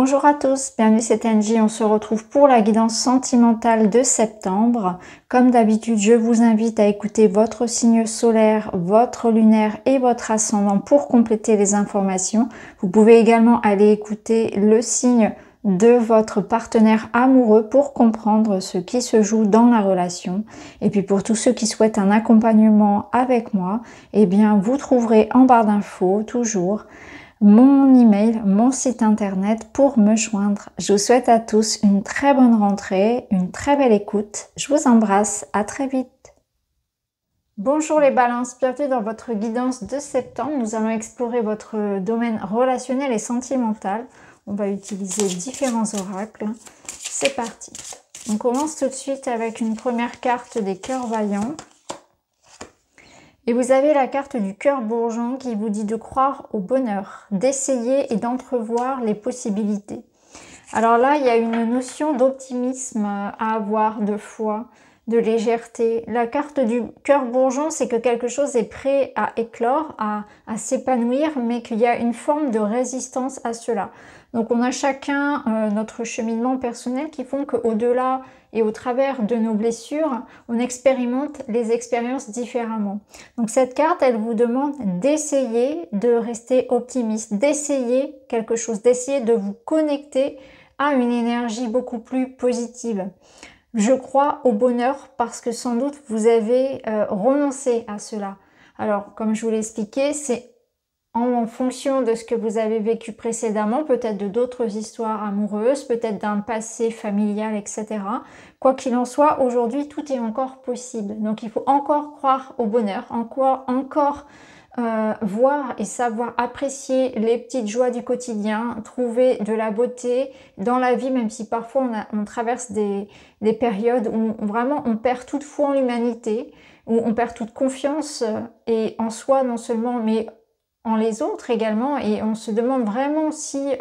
Bonjour à tous, bienvenue c'est Angie, on se retrouve pour la guidance sentimentale de septembre. Comme d'habitude, je vous invite à écouter votre signe solaire, votre lunaire et votre ascendant pour compléter les informations. Vous pouvez également aller écouter le signe de votre partenaire amoureux pour comprendre ce qui se joue dans la relation. Et puis pour tous ceux qui souhaitent un accompagnement avec moi, eh bien vous trouverez en barre d'infos toujours mon email, mon site internet pour me joindre. Je vous souhaite à tous une très bonne rentrée, une très belle écoute. Je vous embrasse, à très vite. Bonjour les balances, bienvenue dans votre guidance de septembre. Nous allons explorer votre domaine relationnel et sentimental. On va utiliser différents oracles. C'est parti. On commence tout de suite avec une première carte des cœurs vaillants. Et vous avez la carte du cœur bourgeon qui vous dit de croire au bonheur, d'essayer et d'entrevoir les possibilités. Alors là, il y a une notion d'optimisme à avoir, de foi, de légèreté. La carte du cœur bourgeon, c'est que quelque chose est prêt à éclore, à s'épanouir, mais qu'il y a une forme de résistance à cela. Donc on a chacun notre cheminement personnel qui font qu'au-delà et au travers de nos blessures, on expérimente les expériences différemment. Donc cette carte, elle vous demande d'essayer de rester optimiste, d'essayer quelque chose, d'essayer de vous connecter à une énergie beaucoup plus positive. Je crois au bonheur parce que sans doute vous avez renoncé à cela. Alors comme je vous l'ai expliqué, c'est en fonction de ce que vous avez vécu précédemment, peut-être de d'autres histoires amoureuses, peut-être d'un passé familial, etc. Quoi qu'il en soit, aujourd'hui, tout est encore possible. Donc, il faut encore croire au bonheur, encore voir et savoir apprécier les petites joies du quotidien, trouver de la beauté dans la vie, même si parfois on traverse des périodes où vraiment on perd toute foi en l'humanité, où on perd toute confiance et en soi non seulement, mais en les autres également, et on se demande vraiment si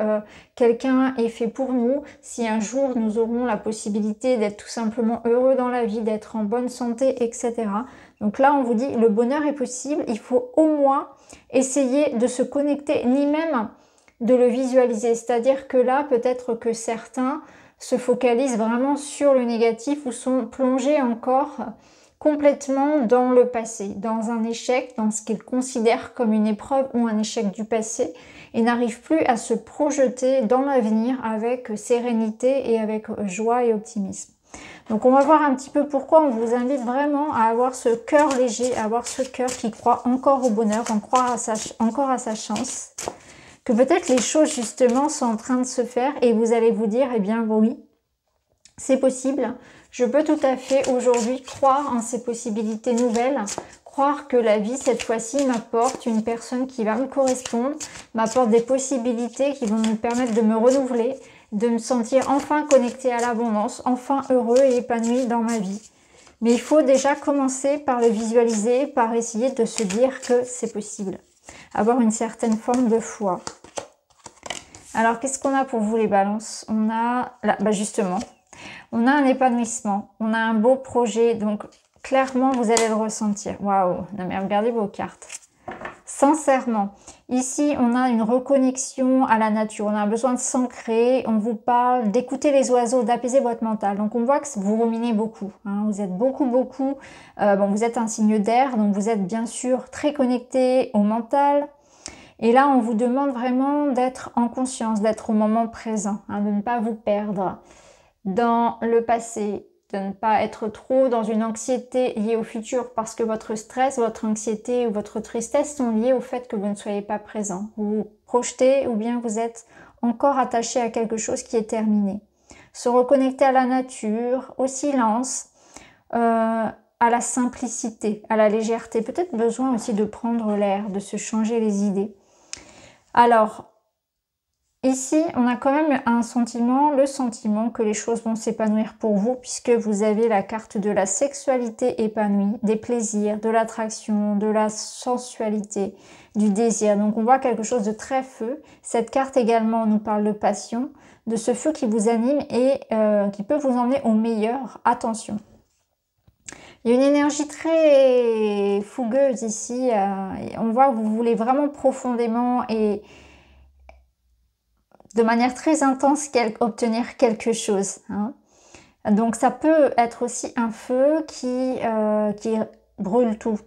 quelqu'un est fait pour nous, si un jour nous aurons la possibilité d'être tout simplement heureux dans la vie, d'être en bonne santé, etc. Donc là, on vous dit, le bonheur est possible, il faut au moins essayer de se connecter, ni même de le visualiser. C'est-à-dire que là, peut-être que certains se focalisent vraiment sur le négatif ou sont plongés encore complètement dans le passé, dans un échec, dans ce qu'ils considèrent comme une épreuve ou un échec du passé et n'arrivent plus à se projeter dans l'avenir avec sérénité et avec joie et optimisme. Donc on va voir un petit peu pourquoi on vous invite vraiment à avoir ce cœur léger, à avoir ce cœur qui croit encore au bonheur, encore à sa chance, que peut-être les choses justement sont en train de se faire et vous allez vous dire, eh bien oui, c'est possible. Je peux tout à fait aujourd'hui croire en ces possibilités nouvelles, croire que la vie cette fois-ci m'apporte une personne qui va me correspondre, m'apporte des possibilités qui vont me permettre de me renouveler, de me sentir enfin connectée à l'abondance, enfin heureux et épanoui dans ma vie. Mais il faut déjà commencer par le visualiser, par essayer de se dire que c'est possible. Avoir une certaine forme de foi. Alors qu'est-ce qu'on a pour vous les balances? On a, là, justement, on a un épanouissement, on a un beau projet, donc clairement vous allez le ressentir. Waouh, non mais regardez vos cartes. Sincèrement, ici on a une reconnexion à la nature, on a besoin de s'ancrer, on vous parle d'écouter les oiseaux, d'apaiser votre mental. Donc on voit que vous ruminez beaucoup, hein, vous êtes beaucoup. Bon, vous êtes un signe d'air, donc vous êtes bien sûr très connecté au mental. Et là on vous demande vraiment d'être en conscience, d'être au moment présent, hein, de ne pas vous perdre dans le passé, de ne pas être trop dans une anxiété liée au futur parce que votre stress, votre anxiété ou votre tristesse sont liés au fait que vous ne soyez pas présent. Vous vous projetez ou bien vous êtes encore attaché à quelque chose qui est terminé. Se reconnecter à la nature, au silence, à la simplicité, à la légèreté. Peut-être besoin aussi de prendre l'air, de se changer les idées. Alors, ici, on a quand même un sentiment, le sentiment que les choses vont s'épanouir pour vous puisque vous avez la carte de la sexualité épanouie, des plaisirs, de l'attraction, de la sensualité, du désir. Donc on voit quelque chose de très feu. Cette carte également nous parle de passion, de ce feu qui vous anime et qui peut vous emmener au meilleur. Attention. Il y a une énergie très fougueuse ici. On voit que vous voulez vraiment profondément et de manière très intense obtenir quelque chose, hein. Donc ça peut être aussi un feu qui brûle tout.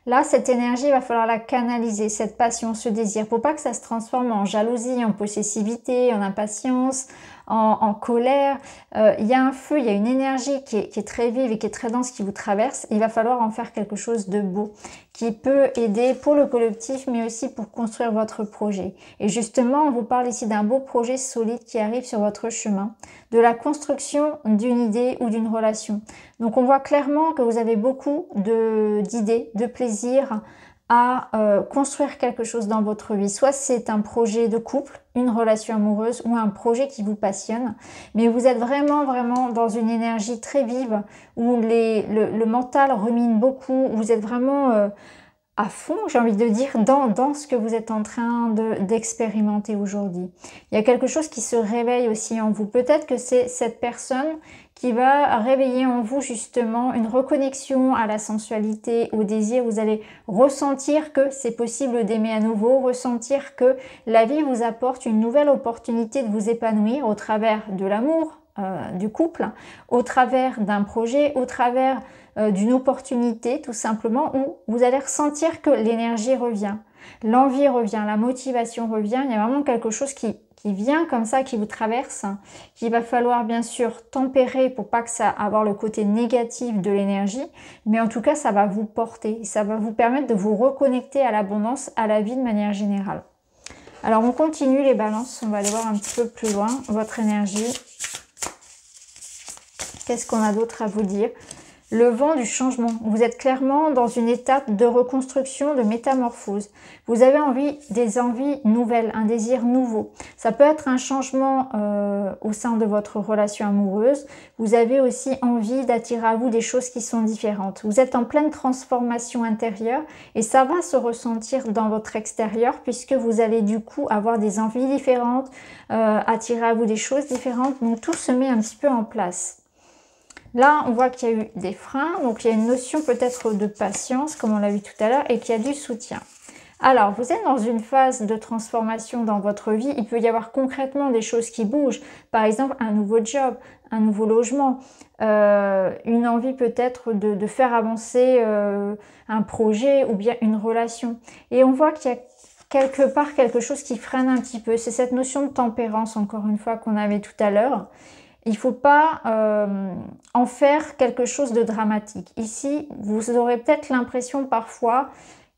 Là, cette énergie, il va falloir la canaliser, cette passion, ce désir, pour pas que ça se transforme en jalousie, en possessivité, en impatience, en colère. Il y a un feu, il y a une énergie qui est très vive et qui est très dense, qui vous traverse. Il va falloir en faire quelque chose de beau, qui peut aider pour le collectif, mais aussi pour construire votre projet. Et justement, on vous parle ici d'un beau projet solide qui arrive sur votre chemin, de la construction d'une idée ou d'une relation. Donc on voit clairement que vous avez beaucoup d'idées, de plaisir à construire quelque chose dans votre vie. Soit c'est un projet de couple, une relation amoureuse ou un projet qui vous passionne. Mais vous êtes vraiment dans une énergie très vive où le mental rumine beaucoup. Où vous êtes vraiment à fond, j'ai envie de dire, dans ce que vous êtes en train d'expérimenter aujourd'hui. Il y a quelque chose qui se réveille aussi en vous. Peut-être que c'est cette personne qui va réveiller en vous justement une reconnexion à la sensualité, au désir. Vous allez ressentir que c'est possible d'aimer à nouveau, ressentir que la vie vous apporte une nouvelle opportunité de vous épanouir au travers de l'amour, du couple, au travers d'un projet, au travers d'une opportunité tout simplement, où vous allez ressentir que l'énergie revient, l'envie revient, la motivation revient. Il y a vraiment quelque chose qui vient comme ça, qui vous traverse, qu'il va falloir bien sûr tempérer pour pas que ça avoir le côté négatif de l'énergie, mais en tout cas ça va vous porter, ça va vous permettre de vous reconnecter à l'abondance, à la vie de manière générale. Alors on continue les balances, on va aller voir un petit peu plus loin votre énergie. Qu'est-ce qu'on a d'autre à vous dire? Le vent du changement. Vous êtes clairement dans une étape de reconstruction, de métamorphose. Vous avez des envies nouvelles, un désir nouveau. Ça peut être un changement au sein de votre relation amoureuse. Vous avez aussi envie d'attirer à vous des choses qui sont différentes. Vous êtes en pleine transformation intérieure et ça va se ressentir dans votre extérieur puisque vous allez du coup avoir des envies différentes, attirer à vous des choses différentes. Donc tout se met un petit peu en place. Là, on voit qu'il y a eu des freins, donc il y a une notion peut-être de patience, comme on l'a vu tout à l'heure, et qu'il y a du soutien. Alors, vous êtes dans une phase de transformation dans votre vie. Il peut y avoir concrètement des choses qui bougent. Par exemple, un nouveau job, un nouveau logement, une envie peut-être de faire avancer un projet ou bien une relation. Et on voit qu'il y a quelque part quelque chose qui freine un petit peu. C'est cette notion de tempérance, encore une fois, qu'on avait tout à l'heure. Il ne faut pas en faire quelque chose de dramatique. Ici, vous aurez peut-être l'impression parfois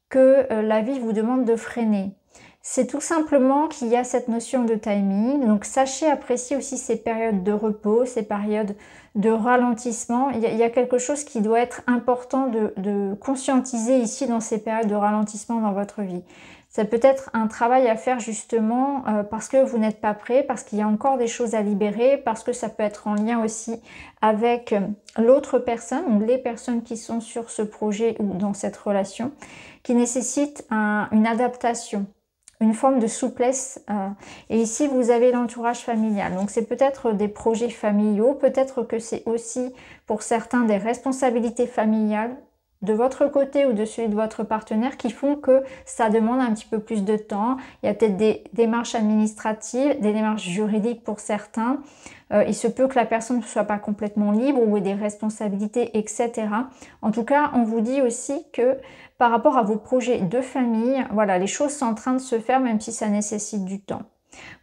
que la vie vous demande de freiner. C'est tout simplement qu'il y a cette notion de timing. Donc sachez apprécier aussi ces périodes de repos, ces périodes de ralentissement. Il y a quelque chose qui doit être important de conscientiser ici dans ces périodes de ralentissement dans votre vie. Ça peut être un travail à faire justement parce que vous n'êtes pas prêt, parce qu'il y a encore des choses à libérer, parce que ça peut être en lien aussi avec l'autre personne ou les personnes qui sont sur ce projet ou dans cette relation, qui nécessitent une adaptation, une forme de souplesse. Et ici, vous avez l'entourage familial. Donc, c'est peut-être des projets familiaux, peut-être que c'est aussi pour certains des responsabilités familiales, de votre côté ou de celui de votre partenaire, qui font que ça demande un petit peu plus de temps. Il y a peut-être des démarches administratives, des démarches juridiques pour certains. Il se peut que la personne ne soit pas complètement libre ou ait des responsabilités, etc. En tout cas, on vous dit aussi que par rapport à vos projets de famille, voilà, les choses sont en train de se faire même si ça nécessite du temps.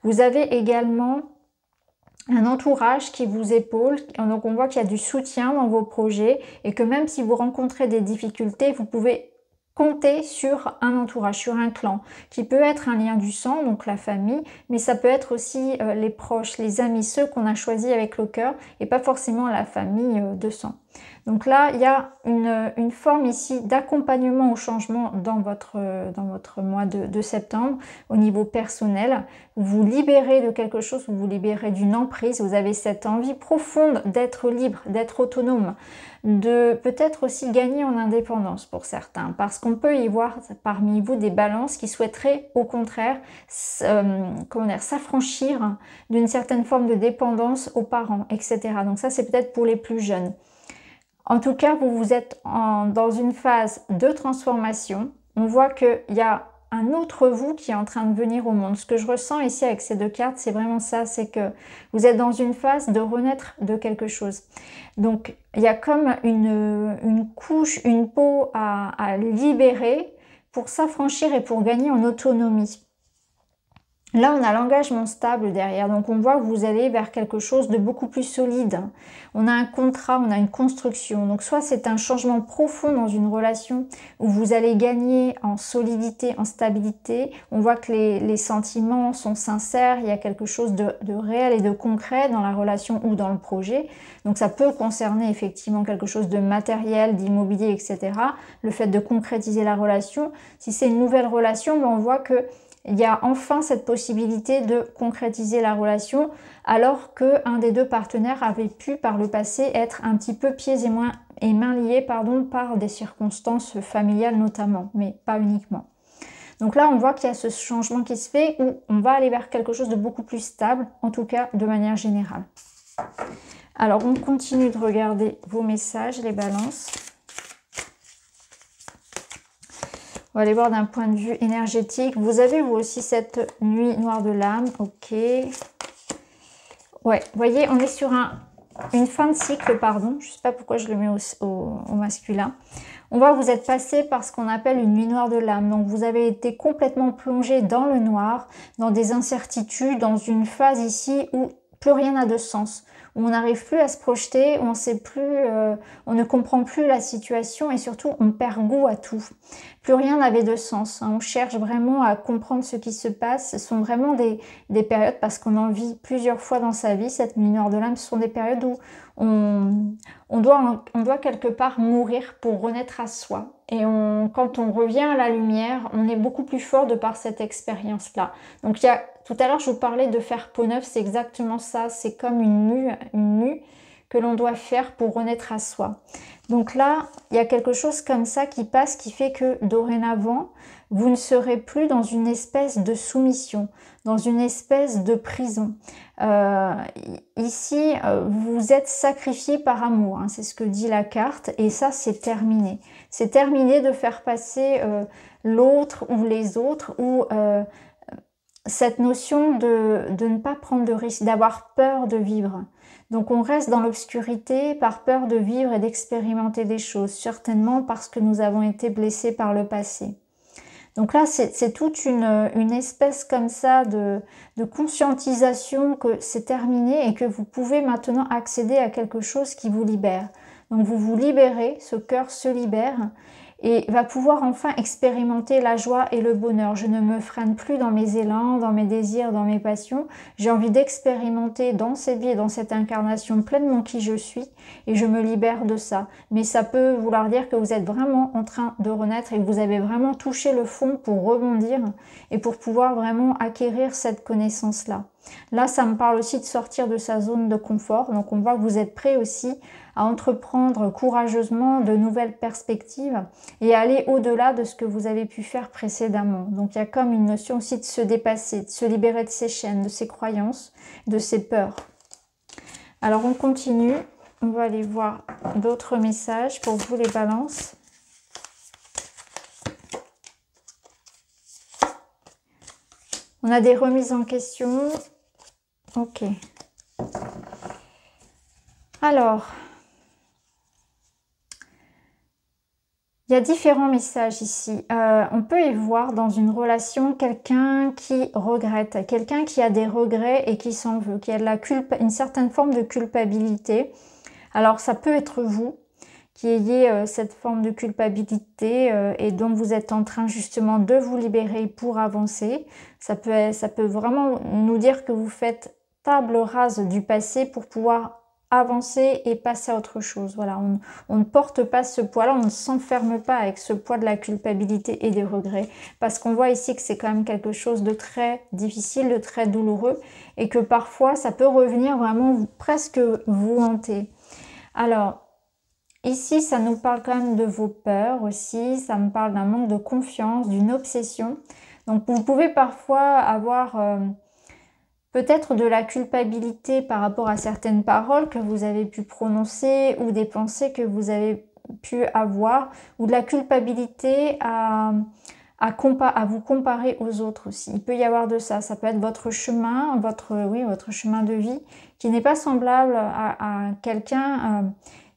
Vous avez également un entourage qui vous épaule, donc on voit qu'il y a du soutien dans vos projets et que même si vous rencontrez des difficultés, vous pouvez compter sur un entourage, sur un clan, qui peut être un lien du sang, donc la famille, mais ça peut être aussi les proches, les amis, ceux qu'on a choisis avec le cœur et pas forcément la famille de sang. Donc là, il y a une forme ici d'accompagnement au changement dans votre mois de septembre au niveau personnel. Vous vous libérez de quelque chose, vous vous libérez d'une emprise, vous avez cette envie profonde d'être libre, d'être autonome, de peut-être aussi gagner en indépendance pour certains, parce qu'on peut y voir parmi vous des balances qui souhaiteraient au contraire s'affranchir d'une certaine forme de dépendance aux parents, etc. Donc ça, c'est peut-être pour les plus jeunes. En tout cas, vous êtes dans une phase de transformation. On voit qu'il y a un autre vous qui est en train de venir au monde. Ce que je ressens ici avec ces 2 cartes, c'est vraiment ça, c'est que vous êtes dans une phase de renaître de quelque chose. Donc, il y a comme une couche, une peau à libérer pour s'affranchir et pour gagner en autonomie. Là, on a l'engagement stable derrière, donc on voit que vous allez vers quelque chose de beaucoup plus solide. On a un contrat, on a une construction. Donc soit c'est un changement profond dans une relation où vous allez gagner en solidité, en stabilité. On voit que les sentiments sont sincères, il y a quelque chose de réel et de concret dans la relation ou dans le projet. Donc ça peut concerner effectivement quelque chose de matériel, d'immobilier, etc. Le fait de concrétiser la relation. Si c'est une nouvelle relation, on voit que il y a enfin cette possibilité de concrétiser la relation alors qu'un des 2 partenaires avait pu par le passé être un petit peu pieds et mains liés par des circonstances familiales notamment, mais pas uniquement. Donc là, on voit qu'il y a ce changement qui se fait où on va aller vers quelque chose de beaucoup plus stable, en tout cas de manière générale. Alors, on continue de regarder vos messages, les balances. On va aller voir d'un point de vue énergétique. Vous avez vous aussi cette nuit noire de l'âme. Ok. Ouais, vous voyez, on est sur une fin de cycle, pardon. Je ne sais pas pourquoi je le mets au masculin. On voit que vous êtes passé par ce qu'on appelle une nuit noire de l'âme. Donc vous avez été complètement plongé dans le noir, dans des incertitudes, dans une phase ici où plus rien n'a de sens, où on n'arrive plus à se projeter, où on sait plus, on ne comprend plus la situation et surtout on perd goût à tout. Plus rien n'avait de sens. Hein. On cherche vraiment à comprendre ce qui se passe. Ce sont vraiment des périodes, parce qu'on en vit plusieurs fois dans sa vie, cette nuit noire de l'âme, ce sont des périodes où on doit quelque part mourir pour renaître à soi. Et quand on revient à la lumière, on est beaucoup plus fort de par cette expérience-là. Donc tout à l'heure, je vous parlais de faire peau neuve, c'est exactement ça. C'est comme une mue que l'on doit faire pour renaître à soi. Donc là, il y a quelque chose comme ça qui passe, qui fait que dorénavant, vous ne serez plus dans une espèce de soumission, dans une espèce de prison. Ici, vous êtes sacrifié par amour, hein, c'est ce que dit la carte, et ça, c'est terminé. C'est terminé de faire passer l'autre ou les autres, ou cette notion de ne pas prendre de risque, d'avoir peur de vivre. Donc on reste dans l'obscurité par peur de vivre et d'expérimenter des choses, certainement parce que nous avons été blessés par le passé. Donc là, c'est toute une espèce comme ça de conscientisation que c'est terminé et que vous pouvez maintenant accéder à quelque chose qui vous libère. Donc vous vous libérez, ce cœur se libère et va pouvoir enfin expérimenter la joie et le bonheur. Je ne me freine plus dans mes élans, dans mes désirs, dans mes passions. J'ai envie d'expérimenter dans cette vie et dans cette incarnation pleinement qui je suis et je me libère de ça. Mais ça peut vouloir dire que vous êtes vraiment en train de renaître et que vous avez vraiment touché le fond pour rebondir et pour pouvoir vraiment acquérir cette connaissance-là. Là, ça me parle aussi de sortir de sa zone de confort. Donc, on voit que vous êtes prêt aussi à entreprendre courageusement de nouvelles perspectives et à aller au-delà de ce que vous avez pu faire précédemment. Donc, il y a comme une notion aussi de se dépasser, de se libérer de ses chaînes, de ses croyances, de ses peurs. Alors, on continue. On va aller voir d'autres messages pour vous, les balances. On a des remises en question. Ok. Alors, il y a différents messages ici. On peut y voir dans une relation quelqu'un qui regrette, quelqu'un qui a des regrets et qui s'en veut, qui a une certaine forme de culpabilité. Alors, ça peut être vous qui ayez cette forme de culpabilité et dont vous êtes en train justement de vous libérer pour avancer. Ça peut vraiment nous dire que vous faites table rase du passé pour pouvoir avancer et passer à autre chose. Voilà, on ne porte pas ce poids-là, on ne s'enferme pas avec ce poids de la culpabilité et des regrets, parce qu'on voit ici que c'est quand même quelque chose de très difficile, de très douloureux, et que parfois ça peut revenir vraiment presque vous hanter. Alors, ici, ça nous parle quand même de vos peurs aussi, ça me parle d'un manque de confiance, d'une obsession. Donc vous pouvez parfois avoir peut-être de la culpabilité par rapport à certaines paroles que vous avez pu prononcer ou des pensées que vous avez pu avoir, ou de la culpabilité à à vous comparer aux autres aussi. Il peut y avoir de ça. Ça peut être votre chemin, votre chemin de vie qui n'est pas semblable à quelqu'un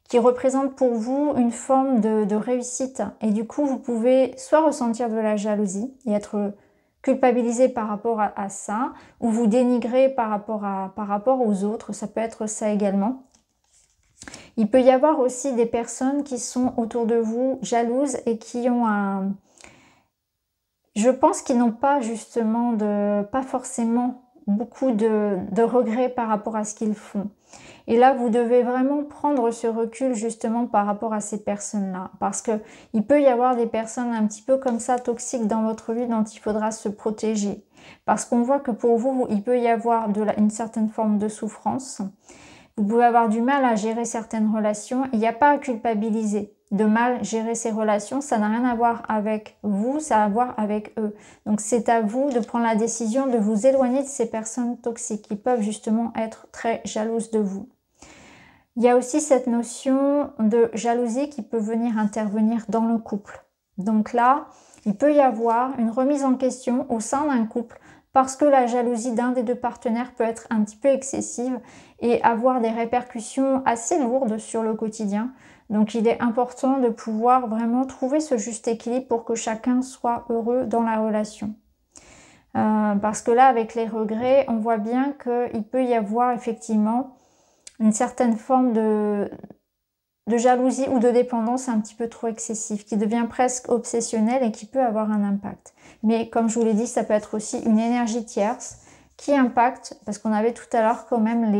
qui représente pour vous une forme de réussite. Et du coup, vous pouvez soit ressentir de la jalousie et être culpabilisé par rapport à ça, ou vous dénigrer par rapport aux autres. Ça peut être ça également. Il peut y avoir aussi des personnes qui sont autour de vous jalouses et qui ont un... Je pense qu'ils n'ont pas justement pas forcément beaucoup de regrets par rapport à ce qu'ils font. Et là, vous devez vraiment prendre ce recul justement par rapport à ces personnes-là. Parce que il peut y avoir des personnes un petit peu comme ça, toxiques dans votre vie, dont il faudra se protéger. Parce qu'on voit que pour vous, il peut y avoir une certaine forme de souffrance. Vous pouvez avoir du mal à gérer certaines relations. Il n'y a pas à culpabiliser de mal gérer ces relations. Ça n'a rien à voir avec vous, ça a à voir avec eux. Donc c'est à vous de prendre la décision de vous éloigner de ces personnes toxiques qui peuvent justement être très jalouses de vous. Il y a aussi cette notion de jalousie qui peut venir intervenir dans le couple. Donc là, il peut y avoir une remise en question au sein d'un couple parce que la jalousie d'un des deux partenaires peut être un petit peu excessive et avoir des répercussions assez lourdes sur le quotidien. Donc il est important de pouvoir vraiment trouver ce juste équilibre pour que chacun soit heureux dans la relation. Parce que là, avec les regrets, on voit bien qu'il peut y avoir effectivement une certaine forme de jalousie ou de dépendance un petit peu trop excessive, qui devient presque obsessionnelle et qui peut avoir un impact. Mais comme je vous l'ai dit, ça peut être aussi une énergie tierce qui impacte, parce qu'on avait tout à l'heure quand même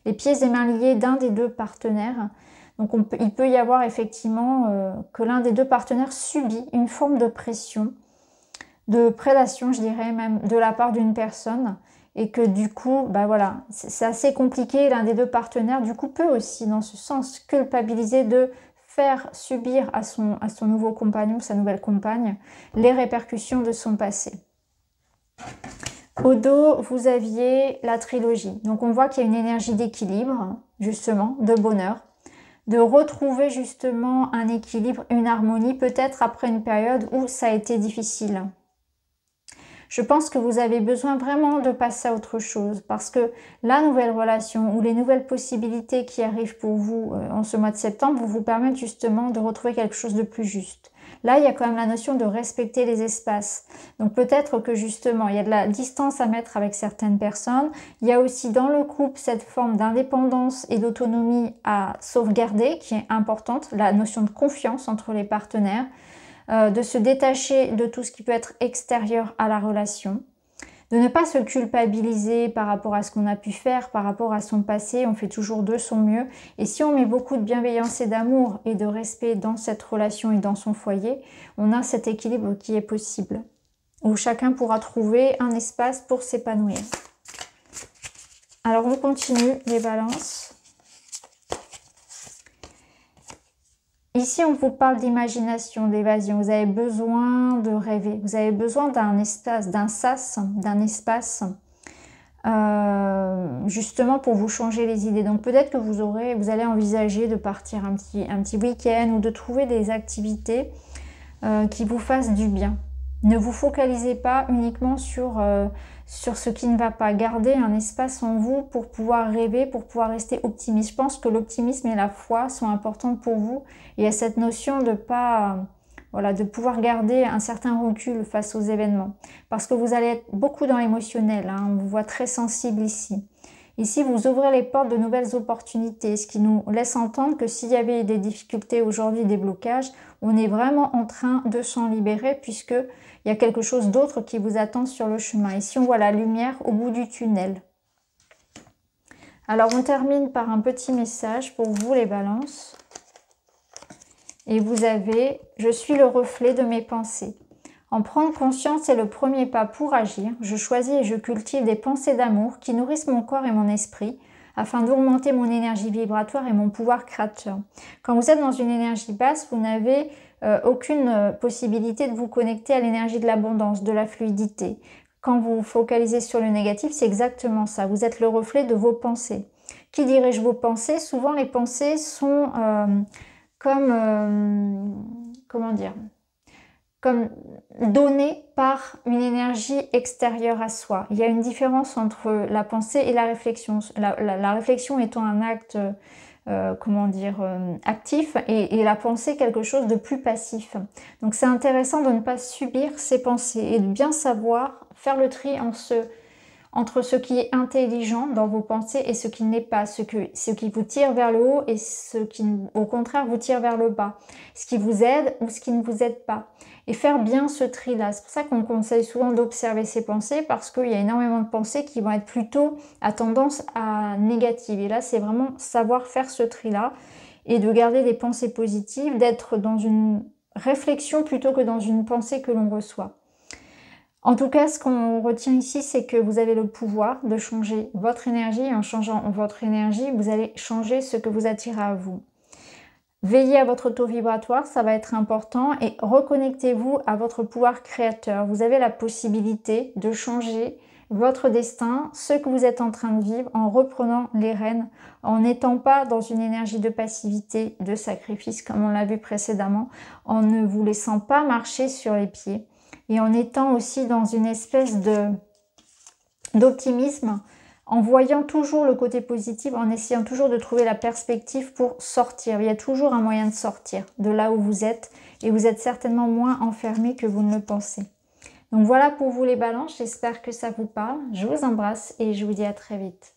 les pieds et mains liés d'un des deux partenaires. Donc il peut y avoir effectivement que l'un des deux partenaires subit une forme de pression, de prédation, je dirais même, de la part d'une personne, et que du coup, bah voilà, c'est assez compliqué. L'un des deux partenaires, du coup, peut aussi, dans ce sens, culpabiliser de faire subir à son nouveau compagnon, sa nouvelle compagne, les répercussions de son passé. Au dos, vous aviez la trilogie. Donc on voit qu'il y a une énergie d'équilibre, justement, de bonheur, de retrouver justement un équilibre, une harmonie, peut-être après une période où ça a été difficile. Je pense que vous avez besoin vraiment de passer à autre chose parce que la nouvelle relation ou les nouvelles possibilités qui arrivent pour vous en ce mois de septembre vous permettent justement de retrouver quelque chose de plus juste. Là, il y a quand même la notion de respecter les espaces. Donc peut-être que justement, il y a de la distance à mettre avec certaines personnes. Il y a aussi dans le couple cette forme d'indépendance et d'autonomie à sauvegarder qui est importante, la notion de confiance entre les partenaires. De se détacher de tout ce qui peut être extérieur à la relation, de ne pas se culpabiliser par rapport à ce qu'on a pu faire, par rapport à son passé, on fait toujours de son mieux. Et si on met beaucoup de bienveillance et d'amour et de respect dans cette relation et dans son foyer, on a cet équilibre qui est possible, où chacun pourra trouver un espace pour s'épanouir. Alors on continue les balances. Ici, on vous parle d'imagination, d'évasion. Vous avez besoin de rêver. Vous avez besoin d'un espace, d'un sas, d'un espace, justement pour vous changer les idées. Donc peut-être que vous allez envisager de partir un petit week-end ou de trouver des activités qui vous fassent du bien. Ne vous focalisez pas uniquement sur ce qui ne va pas. Gardez un espace en vous pour pouvoir rêver, pour pouvoir rester optimiste. Je pense que l'optimisme et la foi sont importantes pour vous. Il y a cette notion de de pouvoir garder un certain recul face aux événements. Parce que vous allez être beaucoup dans l'émotionnel. On vous voit très sensible ici. Ici, vous ouvrez les portes de nouvelles opportunités, ce qui nous laisse entendre que s'il y avait des difficultés aujourd'hui, des blocages, on est vraiment en train de s'en libérer puisqu'il y a quelque chose d'autre qui vous attend sur le chemin. Ici, on voit la lumière au bout du tunnel. Alors, on termine par un petit message pour vous, les balances. Et vous avez « Je suis le reflet de mes pensées ». En prendre conscience est le premier pas pour agir. Je choisis et je cultive des pensées d'amour qui nourrissent mon corps et mon esprit afin d'augmenter mon énergie vibratoire et mon pouvoir créateur. Quand vous êtes dans une énergie basse, vous n'avez aucune possibilité de vous connecter à l'énergie de l'abondance, de la fluidité. Quand vous vous focalisez sur le négatif, c'est exactement ça. Vous êtes le reflet de vos pensées. Qui dirige vos pensées? Souvent, les pensées sont comment dire ? comme donné par une énergie extérieure à soi. Il y a une différence entre la pensée et la réflexion. La réflexion étant un acte, comment dire, actif, et la pensée quelque chose de plus passif. Donc c'est intéressant de ne pas subir ces pensées et de bien savoir faire le tri entre ce qui est intelligent dans vos pensées et ce qui n'est pas, ce qui vous tire vers le haut et ce qui, au contraire, vous tire vers le bas, ce qui vous aide ou ce qui ne vous aide pas. Et faire bien ce tri-là. C'est pour ça qu'on conseille souvent d'observer ses pensées, parce qu'il y a énormément de pensées qui vont être plutôt à tendance à négative. Et là, c'est vraiment savoir faire ce tri-là et de garder des pensées positives, d'être dans une réflexion plutôt que dans une pensée que l'on reçoit. En tout cas, ce qu'on retient ici, c'est que vous avez le pouvoir de changer votre énergie. Et en changeant votre énergie, vous allez changer ce que vous attirez à vous. Veillez à votre taux vibratoire, ça va être important, et reconnectez-vous à votre pouvoir créateur. Vous avez la possibilité de changer votre destin, ce que vous êtes en train de vivre, en reprenant les rênes, en n'étant pas dans une énergie de passivité, de sacrifice, comme on l'a vu précédemment, en ne vous laissant pas marcher sur les pieds. Et en étant aussi dans une espèce d'optimisme, en voyant toujours le côté positif, en essayant toujours de trouver la perspective pour sortir. Il y a toujours un moyen de sortir de là où vous êtes, et vous êtes certainement moins enfermé que vous ne le pensez. Donc voilà pour vous les balances, j'espère que ça vous parle. Je vous embrasse et je vous dis à très vite.